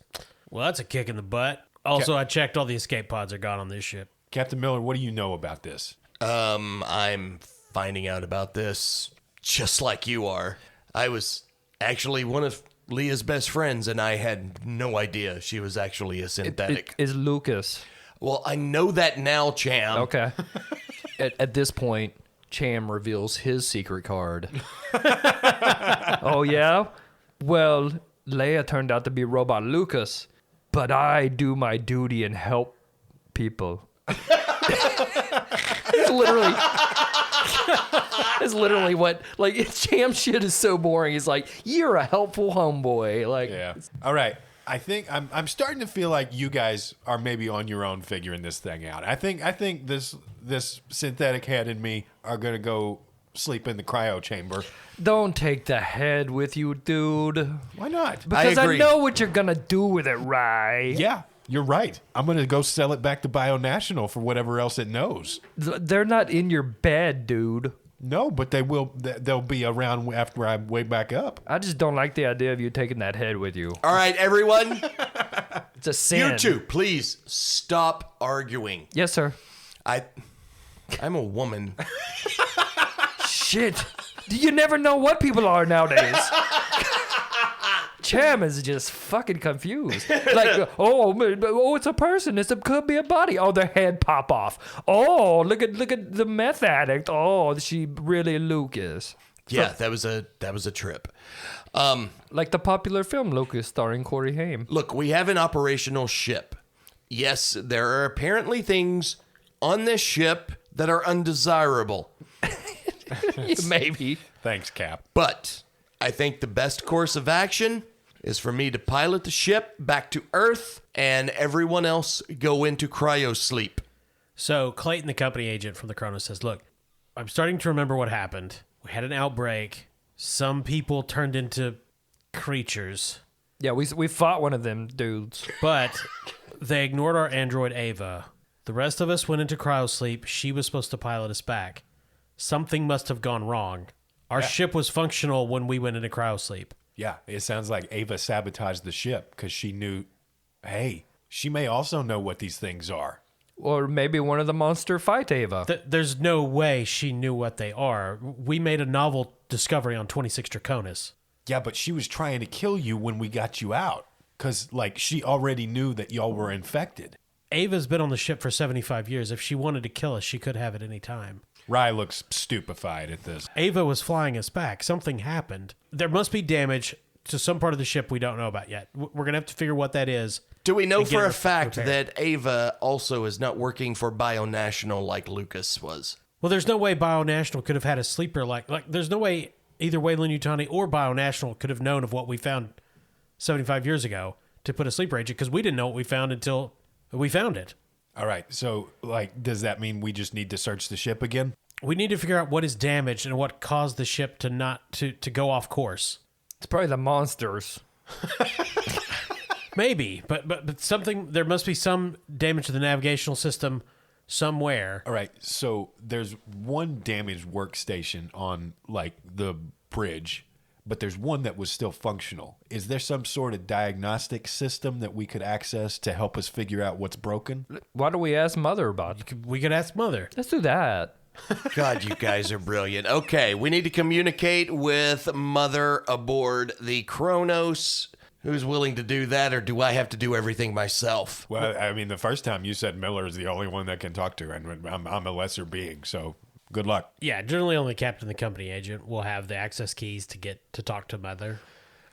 "Well, that's a kick in the butt. Also, I checked all the escape pods are gone on this ship." Captain Miller, what do you know about this? I'm finding out about this just like you are. I was actually one of Leah's best friends, and I had no idea she was actually a synthetic. Is Lucas. Well, I know that now, Cham. Okay. At this point, Cham reveals his secret card. Oh, yeah? Well, Leia turned out to be Robot Lucas, but I do my duty and help people. It's literally what, like, Cham shit is so boring. He's like, you're a helpful homeboy. Like, Yeah. All right. I think I'm starting to feel like you guys are maybe on your own figuring this thing out. I think this synthetic head and me are gonna go sleep in the cryo chamber. Don't take the head with you, dude. Why not? Because I agree. know what you're gonna do with it, right? Yeah, you're right. I'm gonna go sell it back to BioNational for whatever else it knows. They're not in your bed, dude. No, but they will. They'll be around after I wake back up. I just don't like the idea of you taking that head with you. All right, everyone. It's a sin. You two, please stop arguing. Yes, sir. I'm a woman. Shit. You never know what people are nowadays. Cham is just fucking confused. Like, oh, it's a person. Could be a body. Oh, their head pop off. Oh, look at the meth addict. Oh, she really Lucas. Yeah, that was a trip. Like the popular film Lucas starring Corey Haim. Look, we have an operational ship. Yes, there are apparently things on this ship that are undesirable. Maybe. Thanks, Cap. But I think the best course of action is for me to pilot the ship back to Earth and everyone else go into cryo sleep. So Clayton, the company agent from the Kronos, says, "Look, I'm starting to remember what happened. We had an outbreak. Some people turned into creatures, Yeah, we fought one of them dudes. but they ignored our android Ava. The rest of us went into cryosleep. She was supposed to pilot us back. Something must have gone wrong. Our ship was functional when we went into cryosleep. Yeah, it sounds like Ava sabotaged the ship because she knew. Hey, she may also know what these things are. Or maybe one of the monster fight Ava. There's no way she knew what they are. We made a novel discovery on 26 Draconis. Yeah, but she was trying to kill you when we got you out. Because, like, she already knew that y'all were infected. Ava's been on the ship for 75 years. If she wanted to kill us, she could have at any time. Rye looks stupefied at this. Ava was flying us back. Something happened. There must be damage to some part of the ship we don't know about yet. We're going to have to figure what that is. Do we know And get for it a fact repaired. that Ava also is not working for BioNational like Lucas was? Well, there's no way BioNational could have had a sleeper like there's no way either Weyland-Yutani or BioNational could have known of what we found 75 years ago to put a sleeper agent because we didn't know what we found until we found it. All right, so, like, does that mean we just need to search the ship again? We need to figure out what is damaged and what caused the ship to not to go off course. It's probably the monsters. Maybe, but something, there must be some damage to the navigational system somewhere. All right, so there's one damaged workstation on, like, the bridge, but there's one that was still functional. Is there some sort of diagnostic system that we could access to help us figure out what's broken? Why don't we ask Mother about it? We could ask Mother. Let's do that. God, you guys are brilliant. Okay, we need to communicate with Mother aboard the Kronos. Who's willing to do that, or do I have to do everything myself? Well, I mean, the first time you said Miller is the only one that can talk to her, and I'm a lesser being, so good luck. Yeah, generally only Captain the company agent will have the access keys to get to talk to Mother.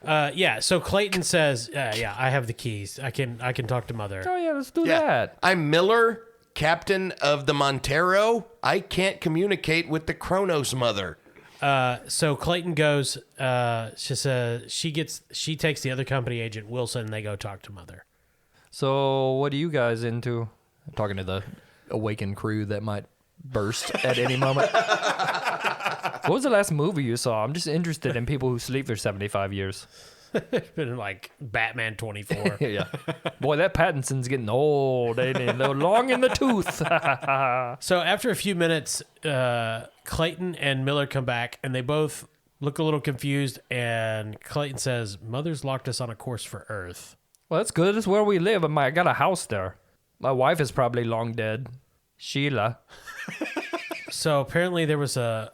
Yeah, so Clayton says, yeah, I have the keys. I can talk to Mother. Oh, yeah, let's do that. I'm Miller, captain of the Montero. I can't communicate with the Kronos Mother. So Clayton goes, she takes the other company agent, Wilson, and they go talk to Mother. So, what are you guys into? I'm talking to the awakened crew that might burst at any moment. What was the last movie you saw? I'm just interested in people who sleep for 75 years. Been like Batman 24. Yeah. Boy, that Pattinson's getting old, ain't he? Long in the tooth. So after a few minutes, Clayton and Miller come back, and they both look a little confused, and Clayton says, Mother's locked us on a course for Earth. Well, that's good. It's where we live. I got a house there. My wife is probably long dead. Sheila. So apparently there was a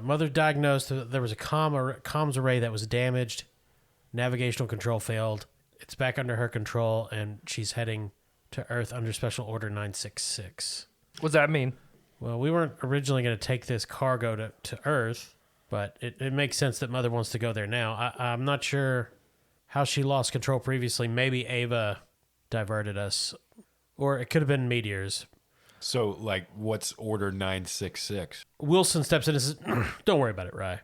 mother diagnosed that there was a comms array that was damaged. Navigational control failed. It's back under her control, and she's heading to Earth under Special Order 966. What's that mean? Well, we weren't originally going to take this cargo to Earth, but it makes sense that Mother wants to go there now. I'm not sure how she lost control previously. Maybe Ava diverted us, or it could have been meteors. So, like, what's Order 966? Wilson steps in and says, don't worry about it, Rye.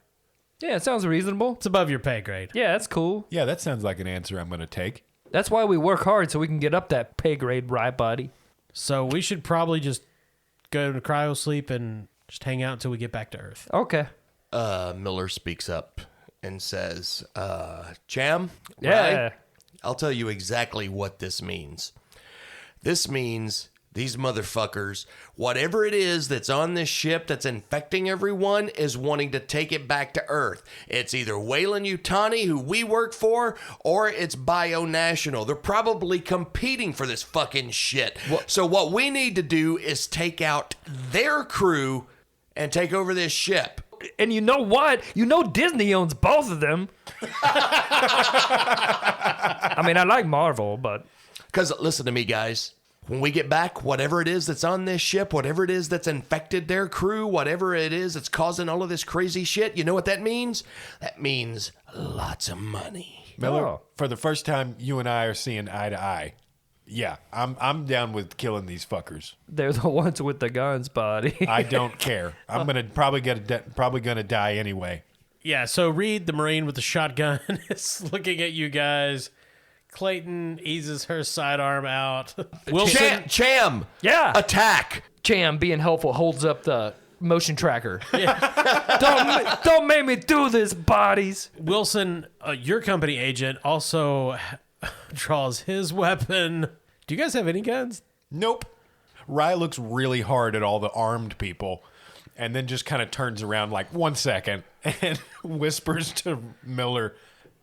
Yeah, it sounds reasonable. It's above your pay grade. Yeah, that's cool. Yeah, that sounds like an answer I'm going to take. That's why we work hard, so we can get up that pay grade, right, buddy? So we should probably just go to cryo sleep and just hang out until we get back to Earth. Okay. Miller speaks up and says, Cham, Yeah. Rye, I'll tell you exactly what this means. This means these motherfuckers, whatever it is that's on this ship that's infecting everyone, is wanting to take it back to Earth. It's either Weyland-Yutani, who we work for, or it's Bionational. They're probably competing for this fucking shit. So what we need to do is take out their crew and take over this ship. And you know what? You know Disney owns both of them. I mean, I like Marvel, but... Because listen to me, guys. When we get back, whatever it is that's on this ship, whatever it is that's infected their crew, whatever it is that's causing all of this crazy shit, you know what that means? That means lots of money. Miller, Oh. for the first time, you and I are seeing eye to eye. Yeah, I'm down with killing these fuckers. They're the ones with the guns, buddy. I don't care. I'm gonna probably gonna die anyway. Yeah, so Reed, the Marine with the shotgun, is looking at you guys. Clayton eases her sidearm out. Wilson, Cham! Yeah. Attack! Cham, being helpful, holds up the motion tracker. Don't make me do this, bodies. Wilson, your company agent, also draws his weapon. Do you guys have any guns? Nope. Rye looks really hard at all the armed people and then just kind of turns around like 1 second and whispers to Miller,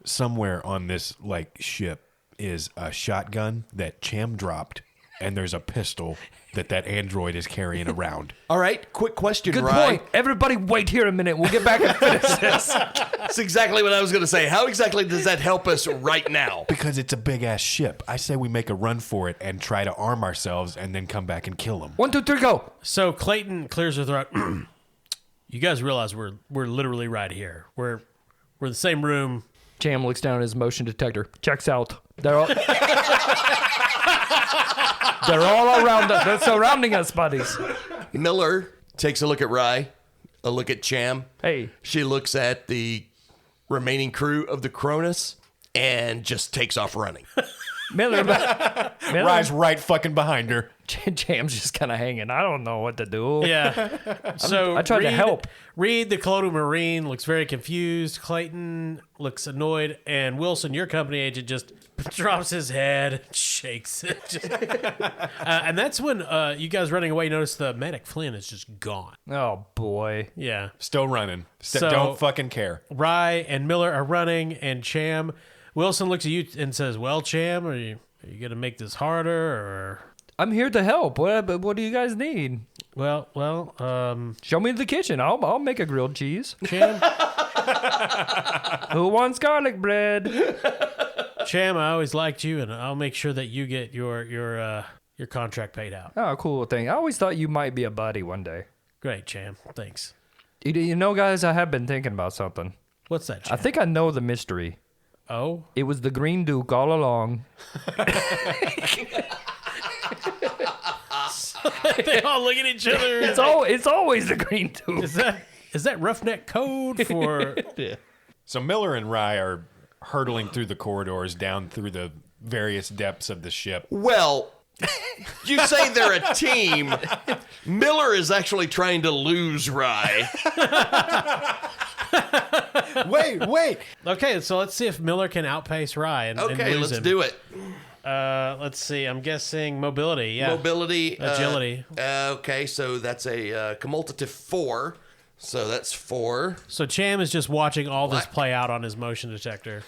somewhere on this like ship is a shotgun that Cham dropped, and there's a pistol that android is carrying around. All right, quick question, Good Rye. point. Everybody wait here a minute. We'll get back and finish this. That's exactly what I was going to say. How exactly does that help us right now? Because it's a big-ass ship. I say we make a run for it and try to arm ourselves and then come back and kill them. 1, 2, 3, go. So Clayton clears her throat. You guys realize we're literally right here. We're in the same room. Cham looks down at his motion detector. Checks out. They're all around us. They're surrounding us, buddies. Miller takes a look at Rye, a look at Cham. Hey. She looks at the remaining crew of the Cronus and just takes off running. Miller. Rye's right fucking behind her. Cham's just kind of hanging. I don't know what to do. Yeah. So I tried to help. Reed, the Colonial Marine, looks very confused. Clayton looks annoyed, and Wilson, your company agent, just drops his head, and shakes it, and that's when you guys running away notice the medic Flynn is just gone. Oh, boy. Yeah. Still running. So- Don't fucking care. Rye and Miller are running, and Cham. Wilson looks at you and says, "Well, Cham, are you gonna make this harder, or?" I'm here to help. What do you guys need? Well, Show me the kitchen. I'll make a grilled cheese. Cham, Who wants garlic bread? Cham, I always liked you, and I'll make sure that you get your contract paid out. Oh, cool thing. I always thought you might be a buddy one day. Great, Cham. Thanks. You know, guys, I have been thinking about something. What's that, I Cham? think I know the mystery. Oh, It was the Green Duke all along. they all look at each other. It's always the Green Duke. Is that roughneck code for? So Miller and Rye are hurtling through the corridors down through the various depths of the ship. Well, you say they're a team. Miller is actually trying to lose Rye. Wait. Okay, so let's see if Miller can outpace Rye and Okay, lose let's him. do it. Let's see. I'm guessing mobility. Yeah. Mobility. Agility. Okay, so that's a cumulative 4. So that's 4. So Cham is just watching all this play out on his motion detector.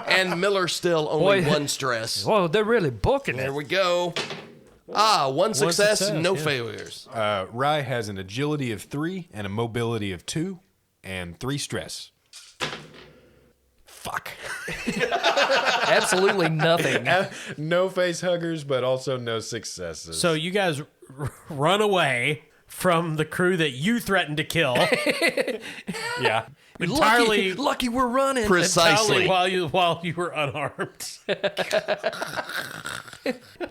And Miller still only Boy. 1 stress. Whoa, they're really booking There it. we go. 1 success, success, no yeah. failures. Rye has an agility of 3 and a mobility of 2 and 3 stress. Fuck. Absolutely nothing. No face huggers, but also no successes. So you guys run away from the crew that you threatened to kill. yeah. entirely Lucky we're running. Precisely. while you were unarmed.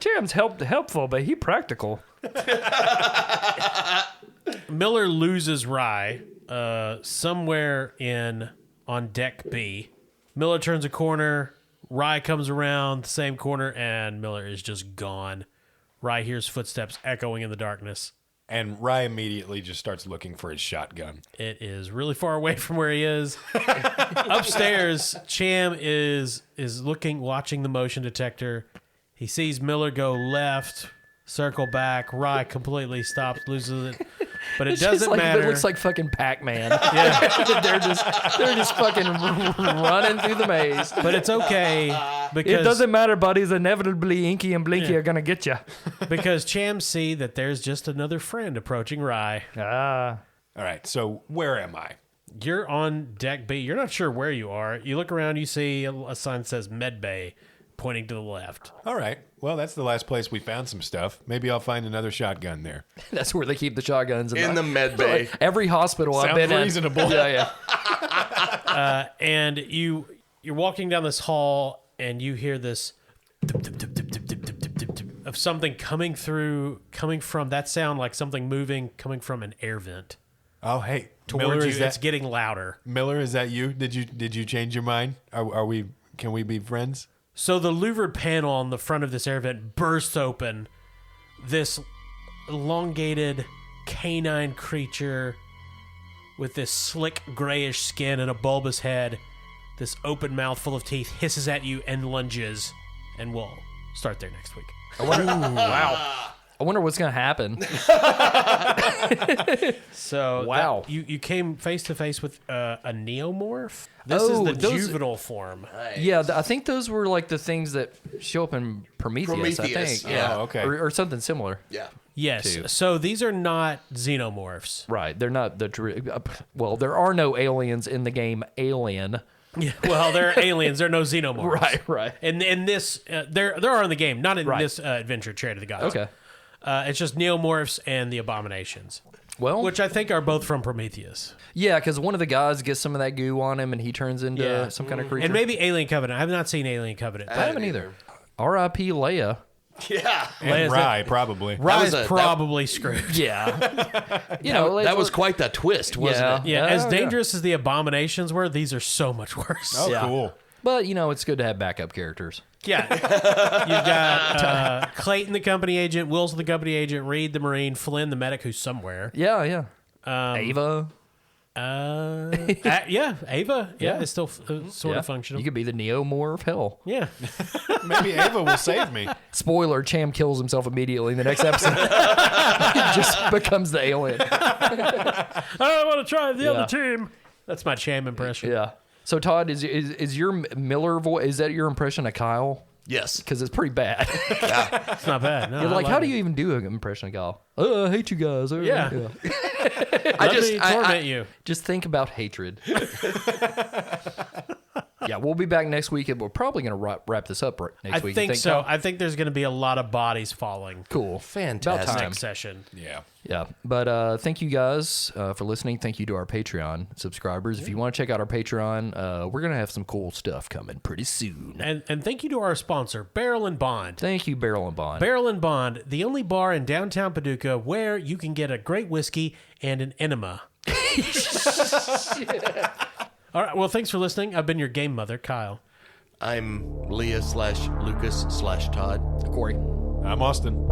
Cham's helpful, but he practical. Miller loses Rye somewhere on deck B. Miller turns a corner. Rye comes around the same corner, and Miller is just gone. Rye hears footsteps echoing in the darkness. And Rye immediately just starts looking for his shotgun. It is really far away from where he is. Upstairs, Cham is watching the motion detector. He sees Miller go left, circle back. Rye completely stops, loses it. But it doesn't matter. It looks like fucking Pac-Man. Yeah. they're just fucking running through the maze. But it's okay because It doesn't matter, buddies. Inevitably, Inky and Blinky Yeah. are gonna get you. because Cham see that there's just another friend approaching Rye. Ah, All right, so where am I? You're on deck B. You're not sure where you are. You look around, you see a sign that says Med Bay pointing to the left. All right, well, that's the last place we found some stuff. Maybe I'll find another shotgun there. That's where they keep the shotguns. In the med bay. Every hospital I've Sounds been in. reasonable. Yeah. And you're walking down this hall and you hear this of something coming from that sound like something moving coming from an air vent Oh, hey, towards Miller, you. is that It's getting louder. Miller? Is that you? Did you change your mind? Are we? Can we be friends? So the louvered panel on the front of this air vent bursts open. This elongated canine creature with this slick grayish skin and a bulbous head, this open mouth full of teeth, hisses at you and lunges. And we'll start there next week. I wonder what's gonna happen. So Wow. you came face to face with a neomorph. This is the those- juvenile form. Yeah, I think those were like the things that show up in Prometheus. I Prometheus, think. yeah. Oh, okay. Or something similar. Yeah. Yes. Two. So these are not xenomorphs. Right. They're not well, there are no aliens in the game Alien. Yeah. Well, they're aliens. They're no xenomorphs. Right. And in this, there are in the game, not in Right. this adventure, Chariot of the Gods. Okay. It's just neomorphs and the abominations, Well, which I think are both from Prometheus. yeah, because one of the guys gets some of that goo on him, and he turns into Yeah. some kind of creature. And maybe Alien Covenant. I have not seen Alien Covenant. I haven't either. R.I.P. Leia. Yeah. Leia's And Rye, probably. Rye's that- probably screwed. Yeah. You know, That was quite the twist, wasn't it? Yeah, as yeah. dangerous as the abominations were, these are so much worse. Oh, Yeah. cool. But you know, it's good to have backup characters. Yeah. You've got Clayton, the company agent, Wilson, the company agent, Reed, the Marine, Flynn, the medic, who's somewhere. Yeah. Ava. Yeah, Ava. Yeah, is still sort Yeah. of functional. You could be the neomorph. Hell. Yeah. Maybe Ava will save me. Spoiler: Cham kills himself immediately in the next episode. He just becomes the alien. I want to try the Yeah. other team. That's my Cham impression. Yeah. So Todd, is your Miller voice? Is that your impression of Kyle? Yes. Because it's pretty bad. It's not bad. No, You're I like, like how it. do you even do an impression of Kyle? I hate you guys. Yeah. I Let me torment you. Just think about hatred. Yeah, we'll be back next week, and we're probably going to wrap this up next I week. You think so. Kyle? I think there's going to be a lot of bodies falling Cool. Fantastic. About time. next session. Yeah. Yeah, but thank you guys for listening. Thank you to our Patreon subscribers. If you want to check out our Patreon, we're gonna have some cool stuff coming pretty soon. And thank you to our sponsor, Barrel and Bond. Thank you, Barrel and Bond. Barrel and Bond, the only bar in downtown Paducah where you can get a great whiskey and an enema. All right. Well, thanks for listening. I've been your game mother, Kyle. I'm Leah /Lucas/Todd. Corey. I'm Austin.